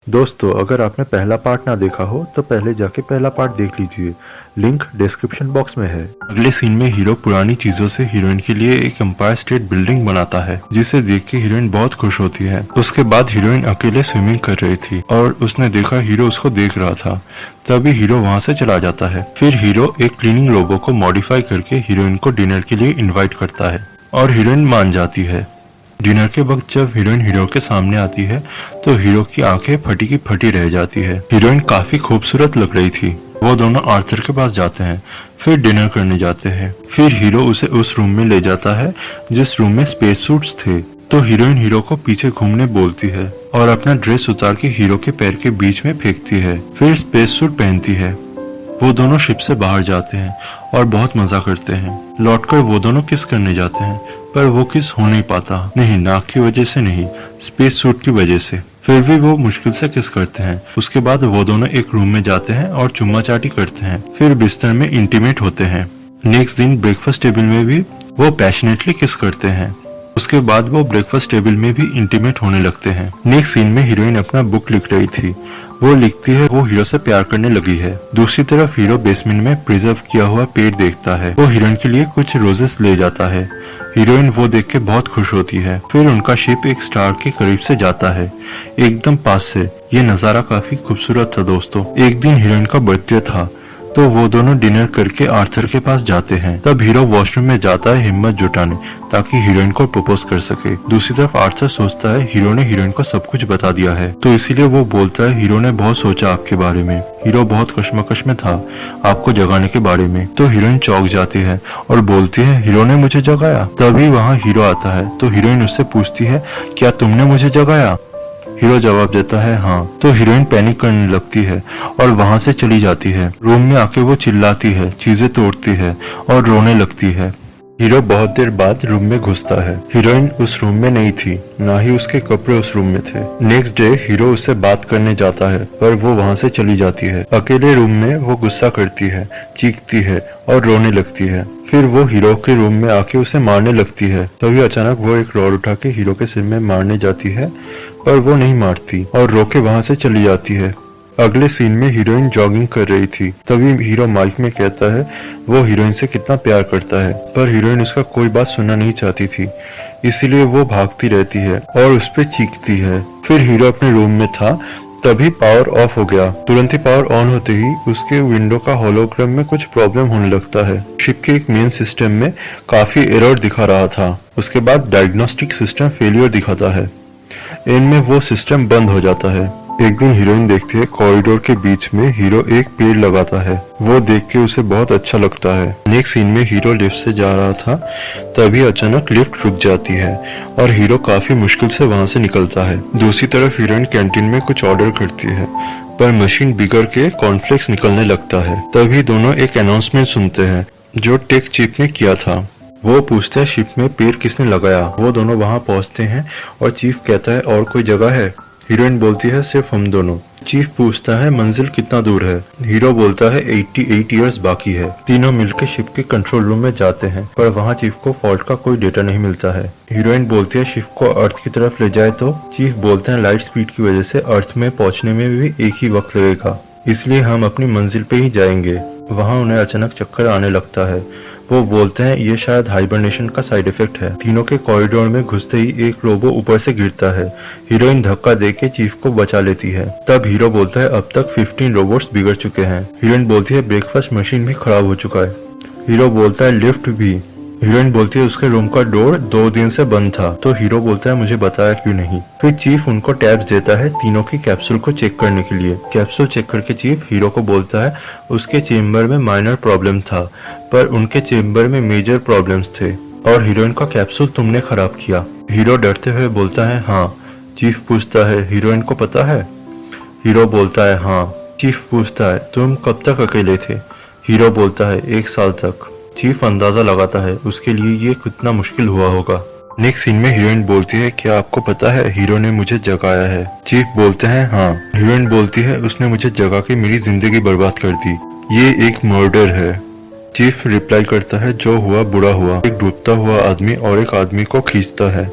दोस्तों, अगर आपने पहला पार्ट ना देखा हो तो पहले जाके पहला पार्ट देख लीजिए। लिंक डिस्क्रिप्शन बॉक्स में है। अगले सीन में हीरो पुरानी चीजों से हीरोइन के लिए एक एम्पायर स्टेट बिल्डिंग बनाता है, जिसे देख के हीरोइन बहुत खुश होती है। उसके बाद हीरोइन अकेले स्विमिंग कर रही थी और उसने देखा हीरो उसको देख रहा था। तभी हीरो वहाँ से चला जाता है। फिर हीरो एक क्लीनिंग रोबो को मॉडिफाई करके हीरोइन को डिनर के लिए इन्वाइट करता है और हीरोइन मान जाती है। डिनर के वक्त जब हीरोइन हीरो के सामने आती है तो हीरो की आंखें फटी की फटी रह जाती है। हीरोइन काफी खूबसूरत लग रही थी। वो दोनों आर्थर के पास जाते हैं, फिर डिनर करने जाते हैं। फिर हीरो उसे उस रूम में ले जाता है जिस रूम में स्पेस सूट्स थे। तो हीरोइन हीरो को पीछे घूमने बोलती है और अपना ड्रेस उतार के हीरो के पैर के बीच में फेंकती है। फिर स्पेस सूट पहनती है। वो दोनों शिप से बाहर जाते हैं और बहुत मजा करते हैं। लौटकर वो दोनों किस करने जाते हैं, पर वो किस हो नहीं पाता। नहीं, नाक की वजह से नहीं, स्पेस सूट की वजह से। फिर भी वो मुश्किल से किस करते हैं। उसके बाद वो दोनों एक रूम में जाते हैं और चुम्मा चाटी करते हैं। फिर बिस्तर में इंटीमेट होते हैं। नेक्स्ट दिन ब्रेकफास्ट टेबल में भी वो पैशनेटली किस करते हैं। उसके बाद वो ब्रेकफास्ट टेबल में भी इंटीमेट होने लगते हैं। नेक्स्ट सीन में हीरोइन अपना बुक लिख रही थी। वो लिखती है वो हीरो से प्यार करने लगी है। दूसरी तरफ हीरो बेसमेंट में प्रिजर्व किया हुआ पेड़ देखता है। वो हीरोइन के लिए कुछ रोजेस ले जाता है। हीरोइन वो देख के बहुत खुश होती है। फिर उनका शिप एक स्टार के करीब से जाता है, एकदम पास से। ये नजारा काफी खूबसूरत था दोस्तों। एक दिन हीरोइन का बर्थडे था तो वो दोनों डिनर करके आर्थर के पास जाते हैं। तब हीरो वॉशरूम में जाता है हिम्मत जुटाने, ताकि हीरोइन को प्रपोज कर सके। दूसरी तरफ आर्थर सोचता है हीरो ने हीरोइन को सब कुछ बता दिया है, तो इसीलिए वो बोलता है हीरो ने बहुत सोचा आपके बारे में। हीरो बहुत कश्मकश में था आपको जगाने के बारे में। तो हीरोइन चौंक जाती है और बोलती है हीरो ने मुझे जगाया। तभी वहाँ हीरो आता है तो हीरोइन उससे पूछती है क्या तुमने मुझे जगाया। हीरो जवाब देता है हाँ। तो हीरोइन पैनिक करने लगती है और वहाँ से चली जाती है। रूम में आके वो चिल्लाती है, चीजें तोड़ती है और रोने लगती है। हीरो बहुत देर बाद रूम में घुसता है। हीरोइन उस रूम में नहीं थी, ना ही उसके कपड़े उस रूम में थे। नेक्स्ट डे हीरो उससे बात करने जाता है, पर वो वहाँ से चली जाती है। अकेले रूम में वो गुस्सा करती है, चीखती है और रोने लगती है। फिर वो हीरो के रूम में आके उसे मारने लगती है। तभी अचानक वो एक रॉड उठा के हीरो के सिर में मारने जाती है, पर वो नहीं मारती और रो के वहाँ से चली जाती है। अगले सीन में हीरोइन जॉगिंग कर रही थी। तभी हीरो माइक में कहता है वो हीरोइन से कितना प्यार करता है, पर हीरोइन उसका कोई बात सुनना नहीं चाहती थी, इसीलिए वो भागती रहती है और उस पर चीखती है। फिर हीरो अपने रूम में था, तभी पावर ऑफ हो गया। तुरंत ही पावर ऑन होते ही उसके विंडो का होलोग्राम में कुछ प्रॉब्लम होने लगता है। शिप के एक मेन सिस्टम में काफी एरर दिखा रहा था। उसके बाद डायग्नोस्टिक सिस्टम फेलियर दिखाता है। इनमें वो सिस्टम बंद हो जाता है। एक दिन हीरोइन देखती है कॉरिडोर के बीच में हीरो एक पेड़ लगाता है। वो देख के उसे बहुत अच्छा लगता है। नेक्स्ट सीन में हीरो लिफ्ट से जा रहा था, तभी अचानक लिफ्ट रुक जाती है और हीरो काफी मुश्किल से वहां से निकलता है। दूसरी तरफ हीरोइन कैंटीन में कुछ ऑर्डर करती है, पर मशीन बिगड़ के कॉर्नफ्लेक्स निकलने लगता है। तभी दोनों एक अनाउंसमेंट सुनते हैं जो टेक चीफ ने किया था। वो पूछते हैं शिप में पेड़ किसने लगाया। वो दोनों वहां पहुंचते हैं और चीफ कहता है और कोई जगह है। हीरोइन बोलती है सिर्फ हम दोनों। चीफ पूछता है मंजिल कितना दूर है। हीरो बोलता है 88 इयर्स बाकी है। तीनों मिलकर शिप के कंट्रोल रूम में जाते हैं, पर वहाँ चीफ को फॉल्ट का कोई डेटा नहीं मिलता है। हीरोइन बोलती है शिप को अर्थ की तरफ ले जाए, तो चीफ बोलते हैं लाइट स्पीड की वजह से अर्थ में पहुँचने में भी एक ही वक्त लगेगा, इसलिए हम अपनी मंजिल पे ही जाएंगे। वहाँ उन्हें अचानक चक्कर आने लगता है। वो बोलते हैं ये शायद हाइबरनेशन का साइड इफेक्ट है। तीनों के कॉरिडोर में घुसते ही एक रोबो ऊपर से गिरता है। हीरोइन धक्का देके चीफ को बचा लेती है। तब हीरो बोलता है अब तक 15 रोबोट्स बिगड़ चुके हैं। हीरोइन बोलती है ब्रेकफास्ट मशीन भी खराब हो चुका है। हीरो बोलता है लिफ्ट भी। हीरोइन बोलती है उसके रूम का डोर 2 दिन से बंद था। तो हीरो बोलता है मुझे बताया क्यों नहीं। फिर चीफ उनको टैब्स देता है तीनों की कैप्सूल को चेक करने के लिए। कैप्सूल चेक करके चीफ हीरो को बोलता है उसके चेम्बर में माइनर प्रॉब्लम था, पर उनके चेम्बर में मेजर प्रॉब्लम्स थे और हीरोइन का कैप्सूल तुमने खराब किया। हीरो डरते हुए बोलता है हाँ। चीफ पूछता है हीरोइन को पता है। हीरो बोलता है हाँ। चीफ पूछता है तुम कब तक अकेले थे। हीरो बोलता है 1 साल तक। चीफ अंदाजा लगाता है उसके लिए ये कितना मुश्किल हुआ होगा। नेक्स्ट सीन में हीरोइन बोलती है क्या आपको पता है हीरो ने मुझे जगाया है। चीफ बोलते हैं हाँ। हीरोइन बोलती है उसने मुझे जगा के मेरी जिंदगी बर्बाद कर दी, ये एक मर्डर है। चीफ रिप्लाई करता है जो हुआ बुरा हुआ। एक डूबता हुआ आदमी और एक आदमी को खींचता है।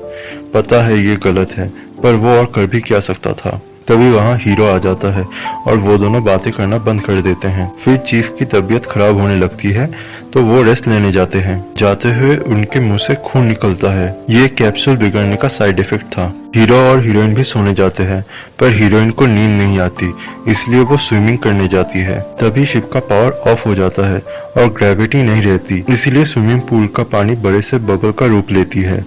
पता है ये गलत है, पर वो और कर भी क्या सकता था। तभी वहाँ हीरो आ जाता है और वो दोनों बातें करना बंद कर देते हैं। फिर चीफ की तबीयत खराब होने लगती है तो वो रेस्ट लेने जाते हैं। जाते हुए उनके मुंह से खून निकलता है। ये कैप्सूल बिगड़ने का साइड इफेक्ट था। हीरो और हीरोइन भी सोने जाते हैं पर हीरोइन को नींद नहीं आती, इसलिए वो स्विमिंग करने जाती है। तभी शिप का पावर ऑफ हो जाता है और ग्रेविटी नहीं रहती, इसलिए स्विमिंग पूल का पानी बड़े से बबल का रूप लेती है।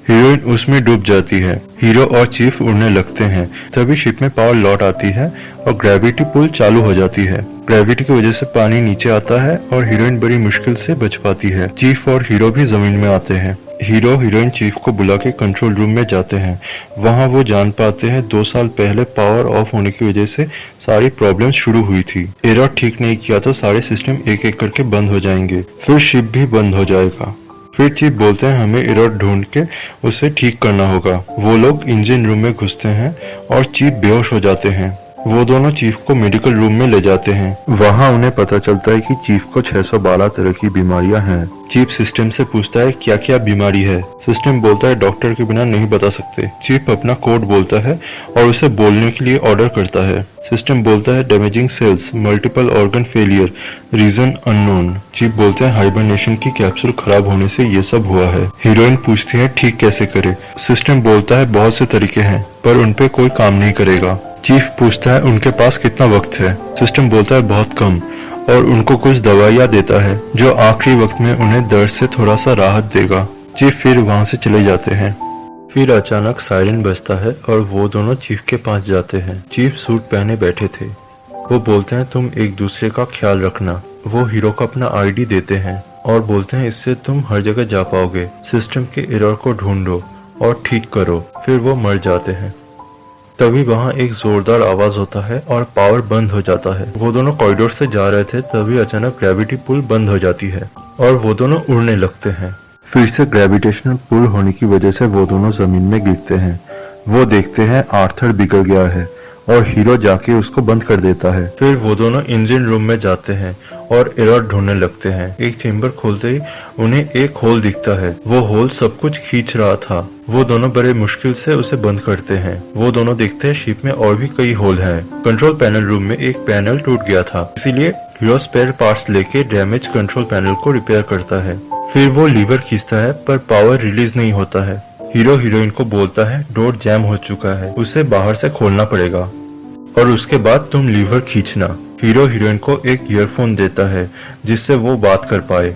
हीरोइन उसमें डूब जाती है। हीरो और चीफ उड़ने लगते हैं। तभी शिप में पावर लौट आती है और ग्रेविटी पुल चालू हो जाती है। ग्रेविटी की वजह से पानी नीचे आता है और हीरोइन बड़ी मुश्किल से बच पाती है। चीफ और हीरो भी जमीन में आते हैं। हीरो हीरोइन चीफ को बुला के कंट्रोल रूम में जाते हैं। वहां वो जान पाते हैं 2 साल पहले पावर ऑफ होने की वजह से सारी प्रॉब्लम शुरू हुई थी। एरर ठीक नहीं किया तो सारे सिस्टम एक एक करके बंद हो जाएंगे, फिर शिप भी बंद हो जाएगा। फिर चीफ बोलते हैं हमें एरर ढूंढ के उसे ठीक करना होगा। वो लोग इंजन रूम में घुसते हैं और चीफ बेहोश हो जाते हैं। वो दोनों चीफ को मेडिकल रूम में ले जाते हैं। वहाँ उन्हें पता चलता है कि चीफ को 612 तरह की बीमारियां हैं। चीफ सिस्टम से पूछता है क्या क्या बीमारी है। सिस्टम बोलता है डॉक्टर के बिना नहीं बता सकते। चीफ अपना कोड बोलता है और उसे बोलने के लिए ऑर्डर करता है। सिस्टम बोलता है damaging cells, multiple organ failure, reason unknown. Chief बोलते हैं हाइबरनेशन की कैप्सूल खराब होने से ये सब हुआ है। हीरोइन पूछती है ठीक कैसे करे। सिस्टम बोलता है बहुत से तरीके हैं पर उनपे कोई काम नहीं करेगा। चीफ पूछता है उनके पास कितना वक्त है। सिस्टम बोलता है बहुत कम और उनको कुछ दवाइयाँ देता है जो आखिरी वक्त में उन्हें दर्द से थोड़ा सा राहत देगा। चीफ फिर वहाँ से चले जाते हैं। फिर अचानक सायरन बजता है और वो दोनों चीफ के पास जाते हैं। चीफ सूट पहने बैठे थे। वो बोलते हैं तुम एक दूसरे का ख्याल रखना। वो हीरो को अपना आईडी देते हैं और बोलते हैं इससे तुम हर जगह जा पाओगे। सिस्टम के एरर को ढूंढो और ठीक करो। फिर वो मर जाते हैं। तभी वहाँ एक जोरदार आवाज होता है और पावर बंद हो जाता है। वो दोनों कॉरिडोर से जा रहे थे तभी अचानक ग्रेविटी पुल बंद हो जाती है और वो दोनों उड़ने लगते हैं। फिर से ग्रेविटेशनल पुल होने की वजह से वो दोनों जमीन में गिरते हैं। वो देखते हैं आर्थर बिगड़ गया है और हीरो जाके उसको बंद कर देता है। फिर वो दोनों इंजन रूम में जाते हैं और एरर ढूंढने लगते हैं। एक चेम्बर खोलते ही उन्हें एक होल दिखता है। वो होल सब कुछ खींच रहा था। वो दोनों बड़े मुश्किल से उसे बंद करते हैं। वो दोनों देखते हैं शिप में और भी कई होल हैं। कंट्रोल पैनल रूम में एक पैनल टूट गया था, इसीलिए हीरो स्पेयर पार्ट्स लेके डैमेज कंट्रोल पैनल को रिपेयर करता है। फिर वो लीवर खींचता है पर पावर रिलीज नहीं होता है। हीरो हीरोइन को बोलता है डोर जैम हो चुका है, उसे बाहर से खोलना पड़ेगा और उसके बाद तुम लीवर खींचना। हीरो हीरोइन को एक ईयरफोन देता है जिससे वो बात कर पाए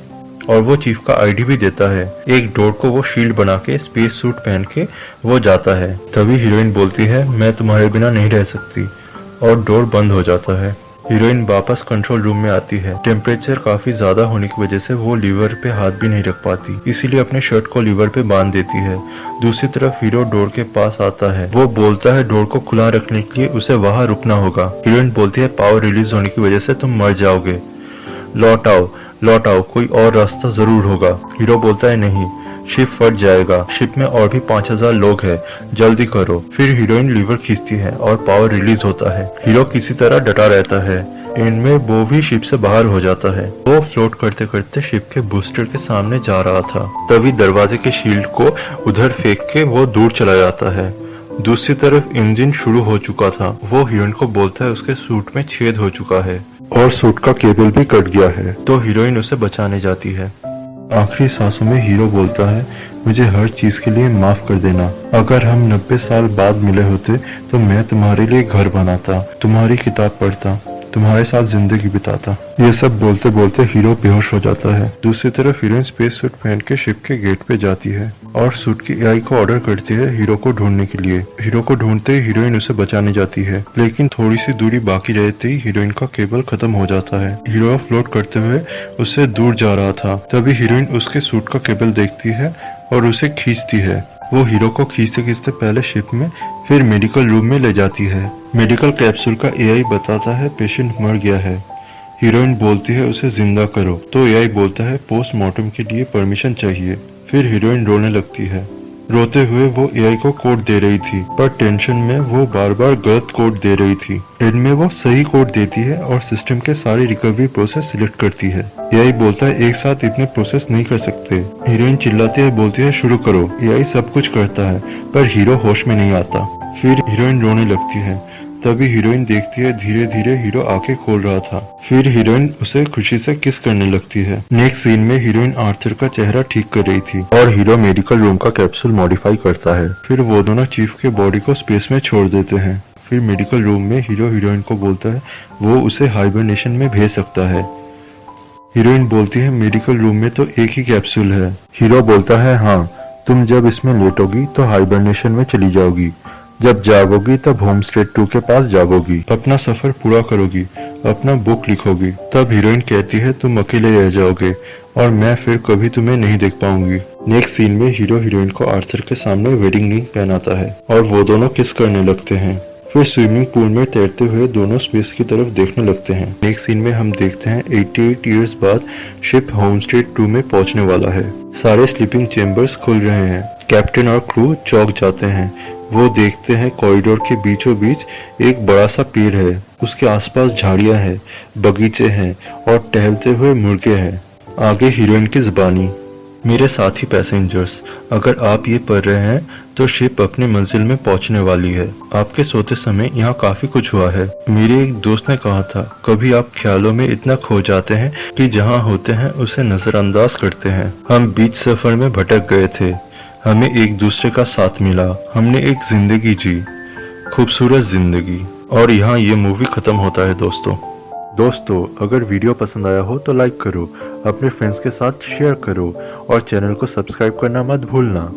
और वो चीफ का आईडी भी देता है। एक डोर को वो शील्ड बना के स्पेस सूट पहन के वो जाता है। तभी हीरोइन बोलती है मैं तुम्हारे बिना नहीं रह सकती और डोर बंद हो जाता है। हीरोइन वापस कंट्रोल रूम में आती है। टेम्परेचर काफी ज्यादा होने की वजह से वो लीवर पे हाथ भी नहीं रख पाती, इसीलिए अपने शर्ट को लीवर पे बांध देती है। दूसरी तरफ हीरो डोर के पास आता है। वो बोलता है डोर को खुला रखने के लिए उसे वहां रुकना होगा। हीरोइन बोलती है पावर रिलीज होने की वजह से तुम मर जाओगे, लौट आओ, कोई और रास्ता जरूर होगा। हीरो बोलता है नहीं, शिप फट जाएगा, शिप में और भी 5000 लोग हैं, जल्दी करो। फिर हीरोइन लीवर खींचती है और पावर रिलीज होता है। हीरो किसी तरह डटा रहता है। इनमें वो भी शिप से बाहर हो जाता है। वो फ्लोट करते करते शिप के बूस्टर के सामने जा रहा था। तभी दरवाजे के शील्ड को उधर फेंक के वो दूर चला जाता है। दूसरी तरफ इंजन शुरू हो चुका था। वो हीरोइन को बोलता है उसके सूट में छेद हो चुका है और सूट का केबल भी कट गया है। तो हीरोइन उसे बचाने जाती है। आखिरी सांसों में हीरो बोलता है मुझे हर चीज के लिए माफ कर देना। अगर हम 90 साल बाद मिले होते तो मैं तुम्हारे लिए घर बनाता, तुम्हारी किताब पढ़ता, तुम्हारे साथ जिंदगी बिताता। ये सब बोलते बोलते हीरो बेहोश हो जाता है। दूसरी तरफ हीरोइन स्पेस सूट पहन के शिप के गेट पे जाती है और सूट की एआई को ऑर्डर करती है हीरो को ढूंढने के लिए। हीरो को ढूंढते ही हीरोइन उसे बचाने जाती है, लेकिन थोड़ी सी दूरी बाकी रहते ही हीरोइन का केबल खत्म हो जाता है। हीरो फ्लोट करते हुए उससे दूर जा रहा था। तभी हीरोइन उसके सूट का केबल देखती है और उसे खींचती है। वो हीरो को खींचते खींचते पहले शिप में फिर मेडिकल रूम में ले जाती है। मेडिकल कैप्सूल का एआई बताता है पेशेंट मर गया है। हीरोइन बोलती है उसे जिंदा करो, तो एआई बोलता है पोस्टमार्टम के लिए परमिशन चाहिए। फिर हीरोइन रोने लगती है। रोते हुए वो एआई को कोड दे रही थी, पर टेंशन में वो बार बार गलत कोड दे रही थी। एंड में वो सही कोड देती है और सिस्टम के सारी रिकवरी प्रोसेस सिलेक्ट करती है। एआई बोलता है एक साथ इतने प्रोसेस नहीं कर सकते। हीरोइन चिल्लाती है, बोलती है शुरू करो। एआई सब कुछ करता है पर हीरो होश में नहीं आता। फिर हीरोइन रोने लगती है। तभी हीरोइन देखती है धीरे धीरे हीरो आंखें खोल रहा था। फिर हीरोइन उसे खुशी से किस करने लगती है। नेक्स्ट सीन में हीरोइन आर्थर का चेहरा ठीक कर रही थी और हीरो मेडिकल रूम का कैप्सूल मॉडिफाई करता है। फिर वो दोनों चीफ के बॉडी को स्पेस में छोड़ देते हैं। फिर मेडिकल रूम में हीरो हीरोइन को बोलता है वो उसे हाइबरनेशन में भेज सकता है। हीरोइन बोलती है मेडिकल रूम में तो एक ही कैप्सूल है। हीरो बोलता है हाँ, तुम जब इसमें लेटोगी तो हाइबरनेशन में चली जाओगी, जब जागोगी तब होम स्टेट 2 के पास जागोगी, अपना सफर पूरा करोगी, अपना बुक लिखोगी। तब हीरोइन कहती है तुम अकेले रह जाओगे और मैं फिर कभी तुम्हें नहीं देख पाऊंगी। नेक्स्ट सीन में हीरो हीरोइन को आर्थर के सामने वेडिंग रिंग पहनाता है और वो दोनों किस करने लगते हैं। फिर स्विमिंग पूल में तैरते हुए दोनों स्पेस की तरफ देखने लगते हैं। नेक्स्ट सीन में हम देखते हैं 88 इयर्स बाद शिप होमस्टेड 2 में पहुंचने वाला है। सारे स्लीपिंग चेम्बर्स खुल रहे हैं। कैप्टन और क्रू चौंक जाते हैं। वो देखते हैं कॉरिडोर के बीचों बीच एक बड़ा सा पेड़ है, उसके आसपास झाड़ियां हैं, बगीचे हैं और टहलते हुए मुर्गे हैं। आगे हीरोइन की जुबानी, मेरे साथी पैसेंजर्स, अगर आप ये पढ़ रहे हैं तो शिप अपने मंजिल में पहुंचने वाली है। आपके सोते समय यहाँ काफी कुछ हुआ है। मेरे एक दोस्त ने कहा था कभी आप ख्यालों में इतना खो जाते हैं कि जहाँ होते हैं उसे नजरअंदाज करते हैं। हम बीच सफर में भटक गए थे, हमें एक दूसरे का साथ मिला, हमने एक जिंदगी जी, खूबसूरत जिंदगी। और यहाँ ये मूवी खत्म होता है दोस्तों अगर वीडियो पसंद आया हो तो लाइक करो, अपने फ्रेंड्स के साथ शेयर करो और चैनल को सब्सक्राइब करना मत भूलना।